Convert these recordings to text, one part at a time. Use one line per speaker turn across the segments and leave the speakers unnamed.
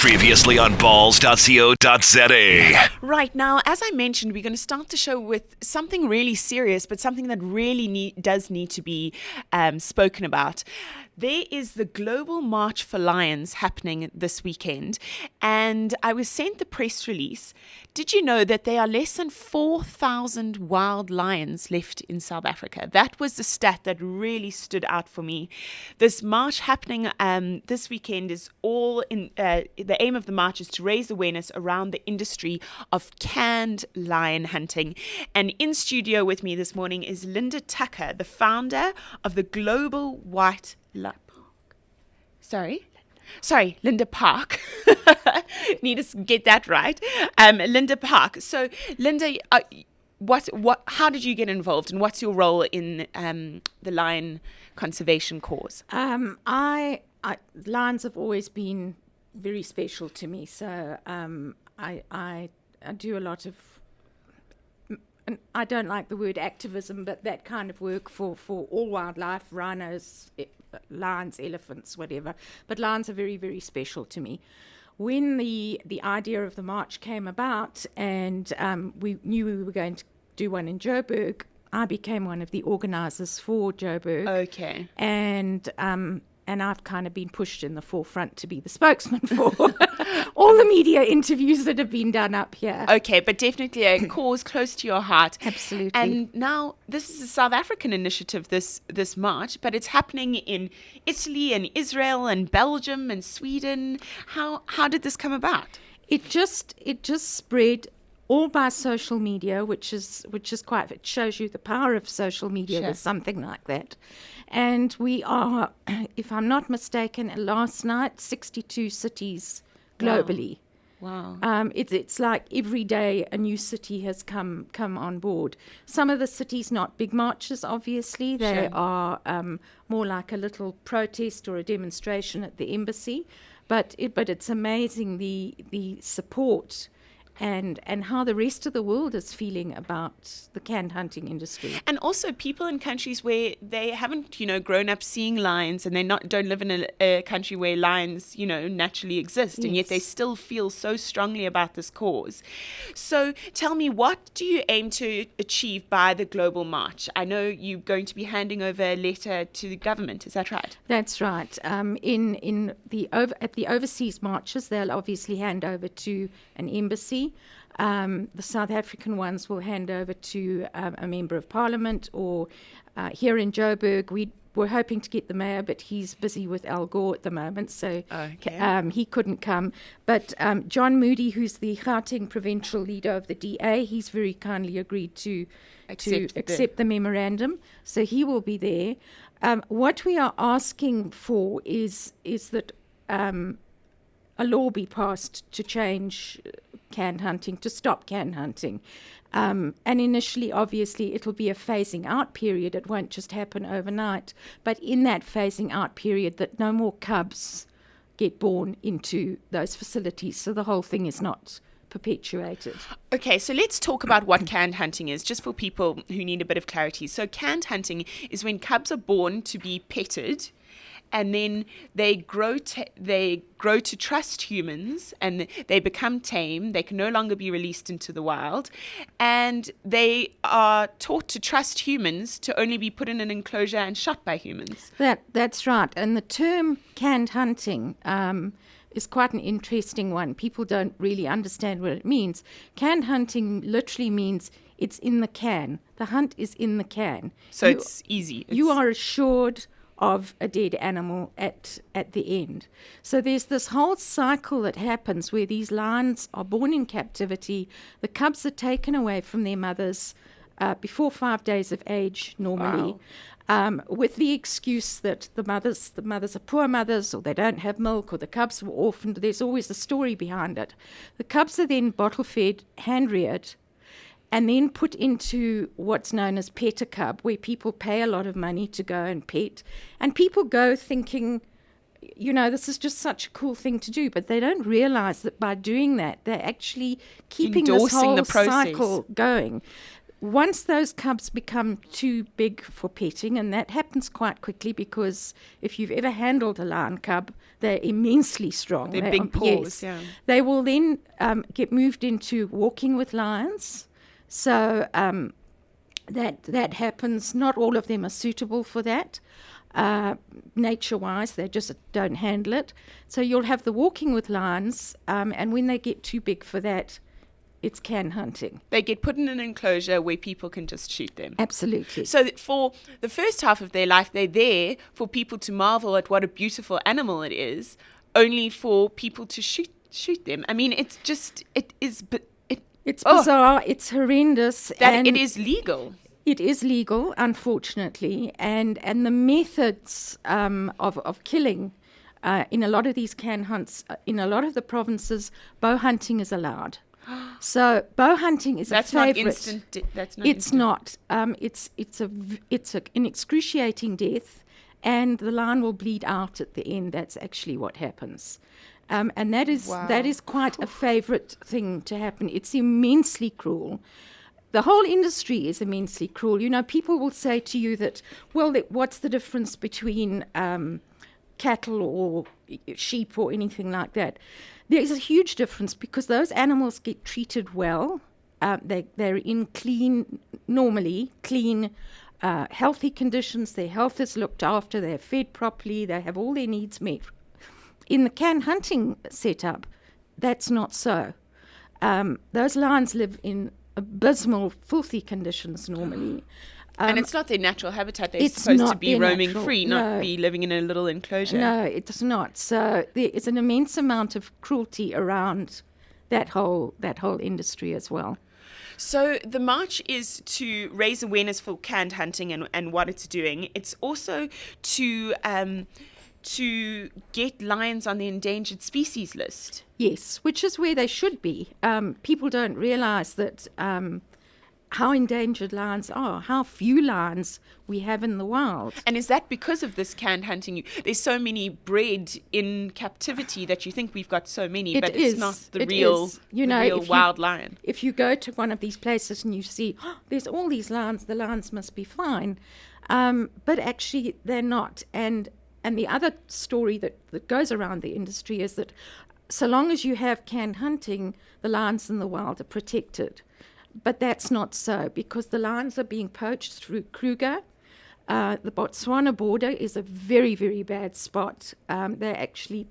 Previously on balls.co.za.
Right now, as I mentioned, we're going to start the show with something really serious, but something that really does need to be spoken about. There is the Global March for Lions happening this weekend, and I was sent the press release. Did you know that there are less than 4,000 wild lions left in South Africa? That was the stat that really stood out for me. This march happening this weekend is all in. The aim of the march is to raise awareness around the industry of canned lion hunting. And in studio with me this morning is Linda Tucker, the founder of the Global White Linda Park. Need to get that right. Linda Park. So, Linda, how did you get involved, and what's your role in the lion conservation cause?
Lions have always been very special to me. So, I do a lot of. I don't like the word activism, but that kind of work for all wildlife, rhinos, lions, elephants, whatever. But lions are very, very special to me. When the idea of the march came about, and we knew we were going to do one in Joburg, I became one of the organisers for Joburg.
Okay.
And I've kind of been pushed in the forefront to be the spokesman for all the media interviews that have been done up here.
Okay, but definitely a cause close to your heart.
Absolutely.
And now this is a South African initiative, this march, but it's happening in Italy and Israel and Belgium and Sweden. How did this come about?
It just spread all by social media, which is quite. It shows you the power of social media with something like that. And we are, if I'm not mistaken, last night 62 cities globally.
Wow.
It's like every day a new city has come on board. Some of the cities not big marches, obviously. They are more like a little protest or a demonstration at the embassy. But it's amazing the support and how the rest of the world is feeling about the canned hunting industry.
And also people in countries where they haven't, grown up seeing lions, and they don't live in a country where lions, naturally exist, and yet they still feel so strongly about this cause. So tell me, what do you aim to achieve by the Global March? I know you're going to be handing over a letter to the government, is that right?
That's right. At the overseas marches, they'll obviously hand over to an embassy. The South African ones will hand over to a member of parliament, or here in Joburg, we're hoping to get the mayor, but he's busy with Al Gore at the moment, so he couldn't come. But John Moody, who's the Gauteng provincial leader of the DA, he's very kindly agreed to accept the memorandum, so he will be there. What we are asking for is that a law be passed to change canned hunting, to stop canned hunting. And initially, obviously, it'll be a phasing out period. It won't just happen overnight. But in that phasing out period, that no more cubs get born into those facilities, so the whole thing is not perpetuated.
Okay, so let's talk about what canned hunting is, just for people who need a bit of clarity. So canned hunting is when cubs are born to be petted, and then they grow to trust humans, and they become tame. They can no longer be released into the wild, and they are taught to trust humans, to only be put in an enclosure and shot by humans.
That's right. And the term canned hunting is quite an interesting one. People don't really understand what it means. Canned hunting literally means it's in the can. The hunt is in the can.
So it's easy.
You are assured of a dead animal at the end. So there's this whole cycle that happens where these lions are born in captivity. The cubs are taken away from their mothers before 5 days of age normally. Wow. With the excuse that the mothers are poor mothers, or they don't have milk, or the cubs were orphaned. There's always a story behind it. The cubs are then bottle fed, hand reared, and then put into what's known as pet-a-cub, where people pay a lot of money to go and pet. And people go thinking, this is just such a cool thing to do, but they don't realize that by doing that, they're actually keeping this whole cycle going. once those cubs become too big for petting, and that happens quite quickly because if you've ever handled a lion cub, they're immensely strong.
They're big paws, yeah.
They will then get moved into walking with lions. So that happens. Not all of them are suitable for that. Nature-wise, they just don't handle it. So you'll have the walking with lions, and when they get too big for that, it's can hunting.
They get put in an enclosure where people can just shoot them.
Absolutely.
So for the first half of their life, they're there for people to marvel at what a beautiful animal it is, only for people to shoot them. I mean, it's
bizarre. It's horrendous.
That it is legal.
It is legal, unfortunately, and the methods of killing in a lot of these can hunts, in a lot of the provinces, bow hunting is allowed. So bow hunting is
that's
a favorite.
Not instant. That's not.
It's
instant.
not. It's an excruciating death, and the lion will bleed out at the end. That's actually what happens. And that is quite a favorite thing to happen. It's immensely cruel. The whole industry is immensely cruel. You know, people will say to you that, well, what's the difference between cattle or sheep or anything like that? There is a huge difference because those animals get treated well. They're in normally clean, healthy conditions. Their health is looked after. They're fed properly. They have all their needs met. In the can hunting setup, that's not so. Those lions live in abysmal, filthy conditions normally.
And it's not their natural habitat. They're supposed to be roaming free, not be living in a little enclosure.
No, it's not. So there is an immense amount of cruelty around that whole industry as well.
So the march is to raise awareness for canned hunting and what it's doing. It's also to get lions on the endangered species list.
Yes, which is where they should be. People don't realize that how endangered lions are, how few lions we have in the wild.
And is that because of this canned hunting? There's so many bred in captivity that you think we've got so many, but it's not the real wild lion.
If you go to one of these places and you see, there's all these lions, the lions must be fine. But actually they're not. And the other story that goes around the industry is that so long as you have canned hunting, the lions in the wild are protected. But that's not so because the lions are being poached through Kruger. The Botswana border is a very, very bad spot. They're actually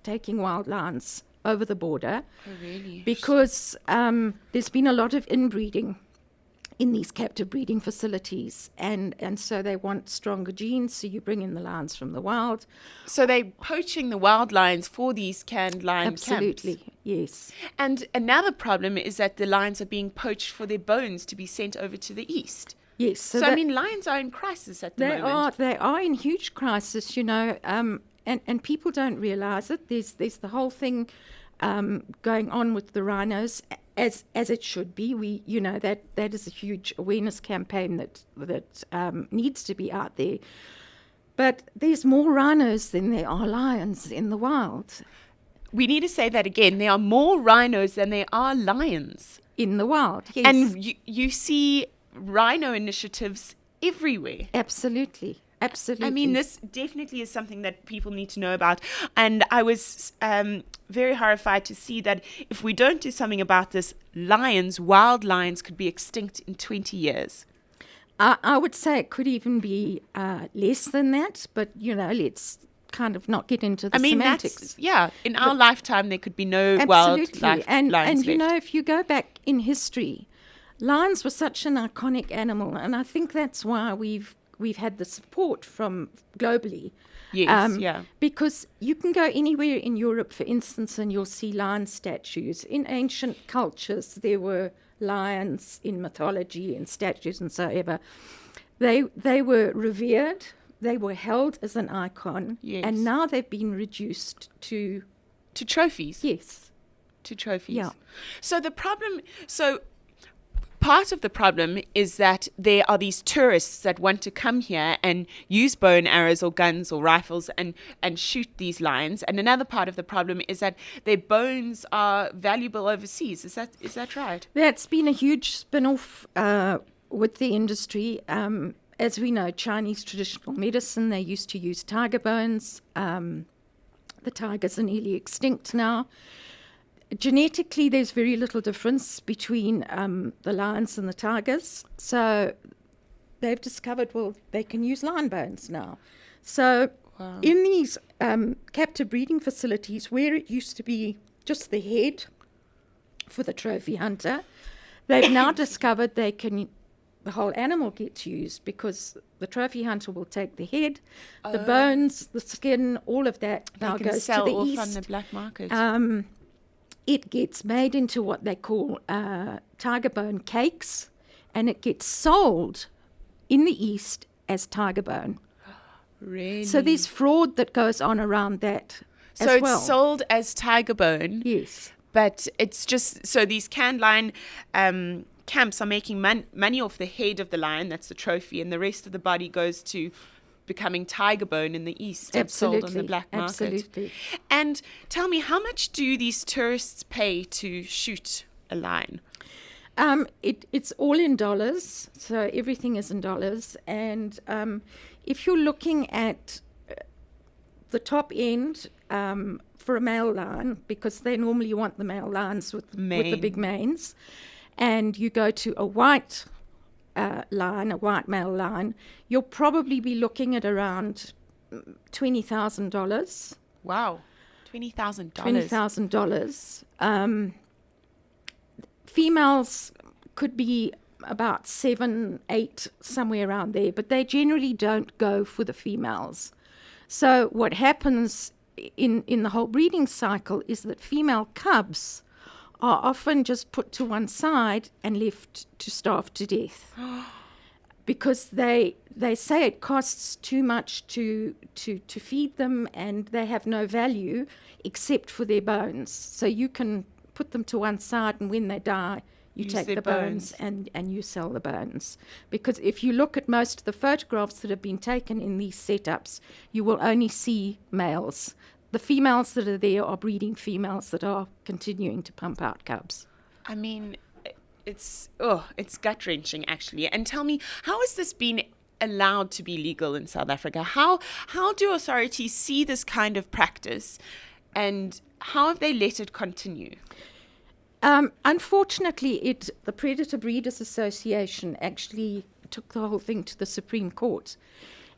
taking wild lions over the border.
Oh, really?
Because there's been a lot of inbreeding in these captive breeding facilities, and so they want stronger genes, so you bring in the lions from the wild.
So they're poaching the wild lions for these canned lion
Absolutely,
camps.
Yes.
And another problem is that the lions are being poached for their bones to be sent over to the east.
Yes.
So I mean, lions are in crisis at the moment.
They are in huge crisis, you know, and people don't realize it. There's the whole thing going on with the rhinos, as it should be. That is a huge awareness campaign that needs to be out there. But there's more rhinos than there are lions in the wild.
We need to say that again. There are more rhinos than there are lions
in the wild. Yes.
And you see rhino initiatives everywhere.
Absolutely. Absolutely.
I mean, this definitely is something that people need to know about. And I was very horrified to see that if we don't do something about this, wild lions could be extinct in 20 years.
I would say it could even be less than that, but, let's kind of not get into the semantics.
In our lifetime, there could be no wild lions
and
left.
If you go back in history, lions were such an iconic animal, and I think that's why we've had the support from globally.
Yes,
because you can go anywhere in Europe, for instance, and you'll see lion statues. In ancient cultures, there were lions in mythology and statues and so ever. They were revered. They were held as an icon.
Yes.
And now they've been reduced to
trophies.
Yes.
To trophies.
Yeah.
So the problem... part of the problem is that there are these tourists that want to come here and use bow and arrows or guns or rifles and shoot these lions. And another part of the problem is that their bones are valuable overseas. Is that right?
That's been a huge spin-off with the industry. As we know, Chinese traditional medicine, they used to use tiger bones. The tigers are nearly extinct now. Genetically, there's very little difference between the lions and the tigers. So they've discovered, well, they can use lion bones now. So in these captive breeding facilities, where it used to be just the head for the trophy hunter, they've now discovered the whole animal gets used, because the trophy hunter will take the head, the bones, the skin, all of that now
They can
goes
sell
to the
off
east.
on the black market.
It gets made into what they call tiger bone cakes, and it gets sold in the East as tiger bone.
Really?
So there's fraud that goes on around that
So
as
it's
well.
sold as tiger bone,
Yes.
but it's just, so these canned lion camps are making money off the head of the lion, that's the trophy, and the rest of the body goes to becoming tiger bone in the East and sold on the black market.
Absolutely.
And tell me, how much do these tourists pay to shoot a lion?
It's all in dollars, so everything is in dollars. And if you're looking at the top end for a male lion, because they normally want the male lions with the big manes, and you go to a white lion, a white male lion, you'll probably be looking at around $20,000.
Wow, $20,000.
$20,000. Females could be about 7, 8, somewhere around there, but they generally don't go for the females. So what happens in the whole breeding cycle is that female cubs are often just put to one side and left to starve to death. Because they say it costs too much to feed them, and they have no value except for their bones. So you can put them to one side, and when they die, you
Use
take
their
the bones and you sell the bones. Because if you look at most of the photographs that have been taken in these setups, you will only see males. The females that are there are breeding females that are continuing to pump out cubs.
I mean, it's gut-wrenching, actually. And tell me, how has this been allowed to be legal in South Africa? How do authorities see this kind of practice, and how have they let it continue?
Unfortunately, the Predator Breeders Association actually took the whole thing to the Supreme Court,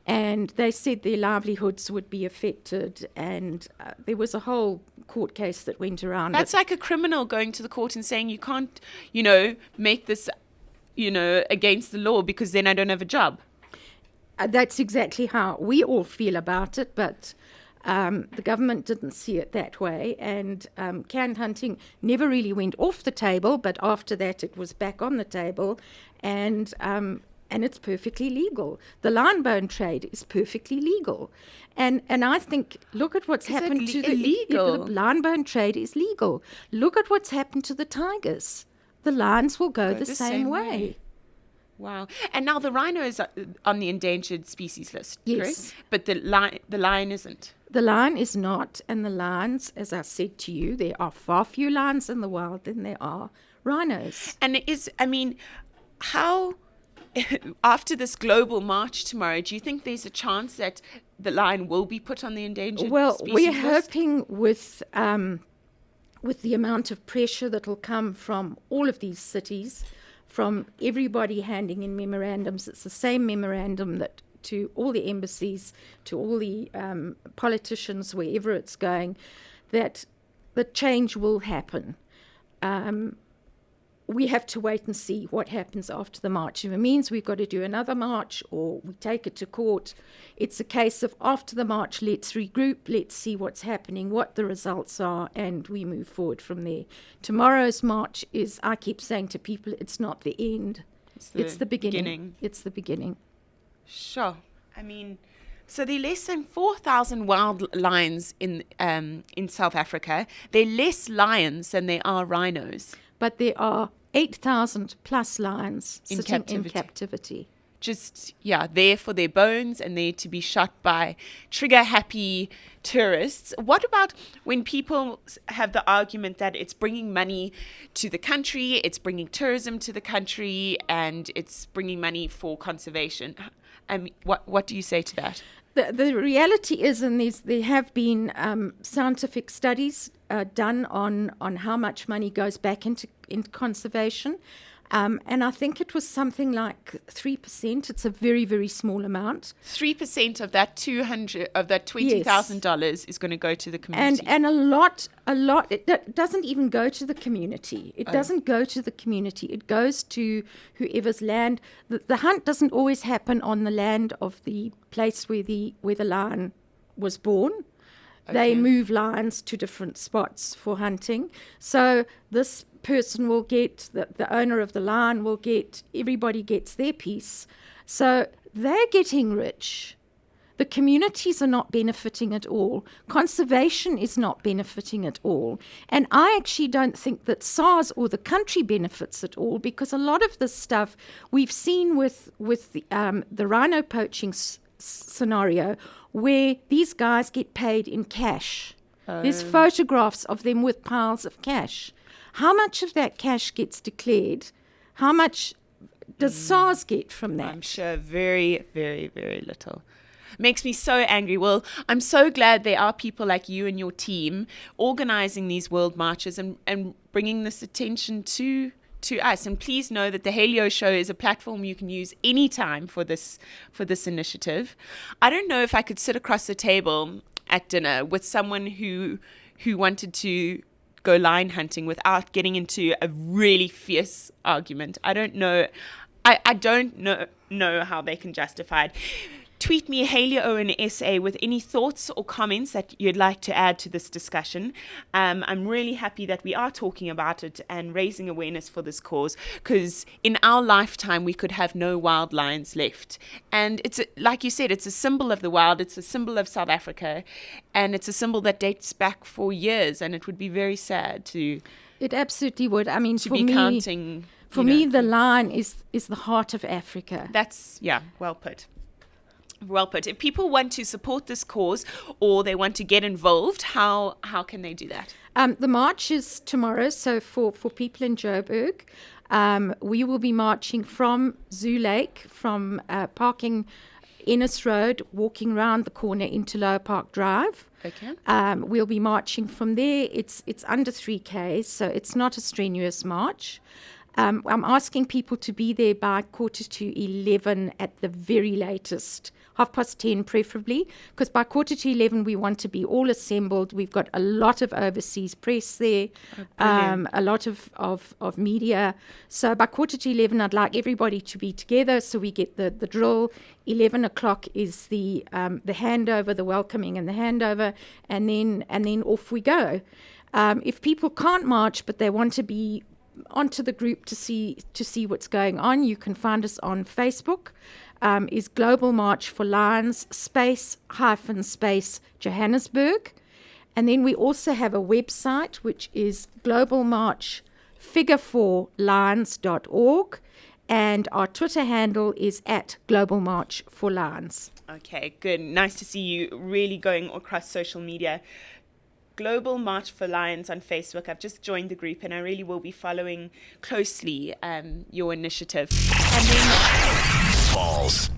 and they said their livelihoods would be affected, and there was a whole court case that went around.
That's like a criminal going to the court and saying, you can't, make this, against the law, because then I don't have a job.
That's exactly how we all feel about it, but the government didn't see it that way, and canned hunting never really went off the table, but after that it was back on the table, and it's perfectly legal. The lion bone trade is perfectly legal, and I think, look at what's happened to
illegal?
The lion bone trade is legal. Look at what's happened to the tigers. The lions will go the same way.
Wow. And now the rhino is on the endangered species list,
Yes.
correct? But the lion isn't.
The lion is not, and the lions, as I said to you, there are far fewer lions in the wild than there are rhinos.
And how, after this global march tomorrow, do you think there's a chance that the lion will be put on the endangered species
we're
list?
hoping with the amount of pressure that will come from all of these cities, from everybody handing in memorandums. It's the same memorandum that to all the embassies, to all the politicians, wherever it's going, that the change will happen. We have to wait and see what happens after the march. If it means we've got to do another march or we take it to court, it's a case of after the march, let's regroup, let's see what's happening, what the results are, and we move forward from there. Tomorrow's march is, I keep saying to people, it's not the end. It's the beginning. It's the beginning.
Sure. So there are less than 4,000 wild lions in South Africa. There are less lions than there are rhinos.
But there are 8,000 plus lions
In
sitting in
captivity.
captivity.
Just, there for their bones and there to be shot by trigger-happy tourists. What about when people have the argument that it's bringing money to the country, it's bringing tourism to the country, and it's bringing money for conservation? What do you say to that?
The reality is, and there have been scientific studies done on how much money goes back into conservation. And I think it was something like 3%. It's a very, very small amount.
3% of that $20,000 is going to go to the community.
And a lot. It doesn't even go to the community. It doesn't go to the community. It goes to whoever's land. The hunt doesn't always happen on the land of the place where the lion was born. They move lions to different spots for hunting. So this person will get, the owner of the lion will get, everybody gets their piece. So they're getting rich. The communities are not benefiting at all. Conservation is not benefiting at all. And I actually don't think that SARS or the country benefits at all, because a lot of this stuff we've seen with the rhino poaching scenario, where these guys get paid in cash. There's photographs of them with piles of cash. How much of that cash gets declared? How much does SARS get from that?
I'm sure very, very, very little. Makes me so angry. Well, I'm so glad there are people like you and your team organizing these world marches and bringing this attention to us. And please know that the Halio Show is a platform you can use anytime for this initiative. I don't know if I could sit across the table at dinner with someone who wanted to go lion hunting without getting into a really fierce argument. I don't know. I don't know how they can justify it. Tweet me, Haley Owen SA, with any thoughts or comments that you'd like to add to this discussion. I'm really happy that we are talking about it and raising awareness for this cause, because in our lifetime we could have no wild lions left. And it's like you said, it's a symbol of the wild, it's a symbol of South Africa, and it's a symbol that dates back for years, and it would be very sad to...
It absolutely would. I mean,
to be counting...
For me, the lion is the heart of Africa.
That's, well put. Well put. If people want to support this cause or they want to get involved, how can they do that?
The march is tomorrow, so for people in Joburg, we will be marching from Zoo Lake, from parking Ennis Road, walking round the corner into Lower Park Drive.
Okay.
We'll be marching from there. It's under 3K, so it's not a strenuous march. I'm asking people to be there by 11:15 at the very latest, 10:30 preferably, because by 11:15 we want to be all assembled. We've got a lot of overseas press there, a lot of media. So by 11:15 I'd like everybody to be together so we get the drill. 11 o'clock is the handover, the welcoming and the handover, and then off we go. If people can't march but they want to be onto the group to see what's going on, you can find us on Facebook. Is Global March for Lions space Johannesburg. And then we also have a website which is globalmarchfigure4lions.org, and our Twitter handle is @globalmarchforlions.
Okay, good. Nice to see you really going across social media. Global March for Lions on Facebook. I've just joined the group and I really will be following closely your initiative. And then
balls.co.za